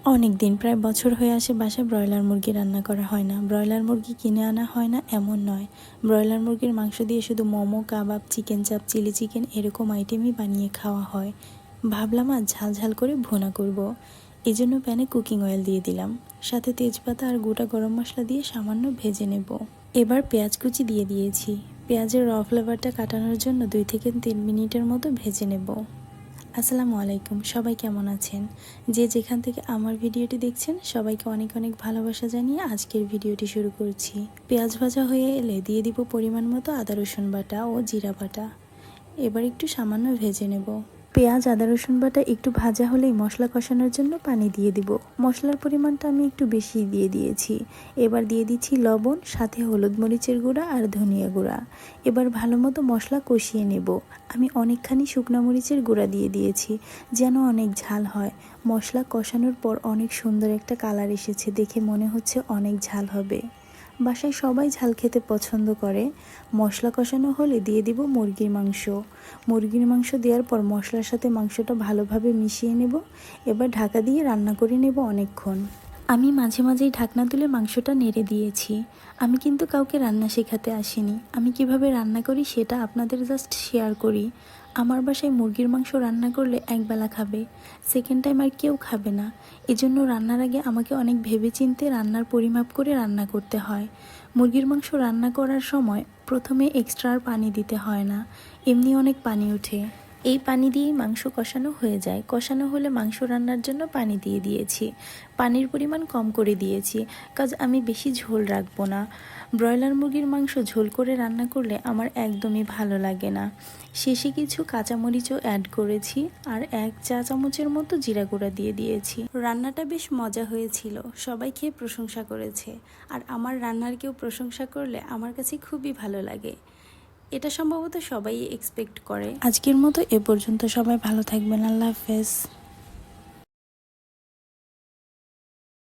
অনেক দিন প্রায় বছর হয়ে আসে বাসায় ব্রয়লার মুরগি রান্না করা হয় না। ব্রয়লার মুরগি কিনে আনা হয় না এমন নয়, ব্রয়লার মুরগির মাংস দিয়ে শুধু মোমো, কাবাব, চিকেন চাপ, চিলি চিকেন এরকম আইটেমই বানিয়ে খাওয়া হয়। ভাবলাম আজ ঝাল ঝাল করে ভুনা করব। এই জন্য প্যানে কুকিং অয়েল দিয়ে দিলাম, সাথে তেজপাতা আর গোটা গরম মশলা দিয়ে সামান্য ভেজে নেব। এবার পেঁয়াজ কুচি দিয়ে দিয়েছি। পেঁয়াজের র ফ্লেভারটা কাটানোর জন্য 2 থেকে 3 মিনিটের মতো ভেজে নেব। আসসালামু আলাইকুম, সবাই কেমন আছেন? যে যেখান থেকে আমার ভিডিওটি দেখছেন সবাইকে অনেক অনেক ভালোবাসা জানিয়ে আজকের ভিডিওটি শুরু করছি। পেঁয়াজ ভাজা হয়ে এলে দিয়ে দিব পরিমাণ মতো আদা রসুন বাটা ও জিরা বাটা। এবার একটু সামান্য ভেজে নেব। পেঁয়াজ আদা রসুন বাটা একটু ভাজা হলেই মশলা কষানোর জন্য পানি দিয়ে দিব। মশলার পরিমাণটা আমি একটু বেশি দিয়ে দিয়েছি। এবার দিয়ে দিচ্ছি লবণ, সাথে হলুদ মরিচের গুঁড়া আর ধনিয়া গুঁড়া। এবার ভালো মতো মশলা কষিয়ে নেব। আমি অনেকখানি শুকনো মরিচের গুঁড়া দিয়ে দিয়েছি যেন অনেক ঝাল হয়। মশলা কষানোর পর অনেক সুন্দর একটা কালার এসেছে, দেখে মনে হচ্ছে অনেক ঝাল হবে। বাসায় সবাই ঝাল খেতে পছন্দ করে। মশলা কষানো হলে দিয়ে দিব মুরগির মাংস। মুরগির মাংস দেওয়ার পর মশলার সাথে মাংসটা ভালোভাবে মিশিয়ে নেব। এবার ঢাকা দিয়ে রান্না করে নেব অনেকক্ষণ। আমি মাঝে মাঝেই ঢাকনা তুলে মাংসটা নেড়ে দিয়েছি। আমি কিন্তু কাউকে রান্না শেখাতে আসিনি, আমি কিভাবে রান্না করি সেটা আপনাদের জাস্ট শেয়ার করি। আমার বাসায় মুরগির মাংস রান্না করলে একবেলা খাবে, সেকেন্ড টাইম আর কেউ খাবে না। এজন্য রান্নার আগে আমাকে অনেক ভেবেচিন্তে রান্নার পরিমাপ করে রান্না করতে হয়। মুরগির মাংস রান্না করার সময় প্রথমে এক্সট্রা আর পানি দিতে হয় না, এমনি অনেক পানি ওঠে। এই পানি দিয়েই মাংস কষানো হয়ে যায়। কষানো হলে মাংস রান্নার জন্য পানি দিয়ে দিয়েছি। পানির পরিমাণ কম করে দিয়েছি, কাজ আমি বেশি ঝোল রাখবো না। ব্রয়লার মুরগির মাংস ঝোল করে রান্না করলে আমার একদমই ভালো লাগে না। শেষে কিছু কাঁচামরিচও অ্যাড করেছি আর 1 চা চামচের মতো জিরা গুঁড়া দিয়ে দিয়েছি। রান্নাটা বেশ মজা হয়েছিল, সবাই খেয়ে প্রশংসা করেছে। আর আমার রান্নার কেউ প্রশংসা করলে আমার কাছে খুবই ভালো লাগে। এটা সম্ভবত সবাই এক্সপেক্ট করে। আজকের মতো এ পর্যন্ত, সবাই ভালো থাকবেন। আল্লাহ হাফেজ।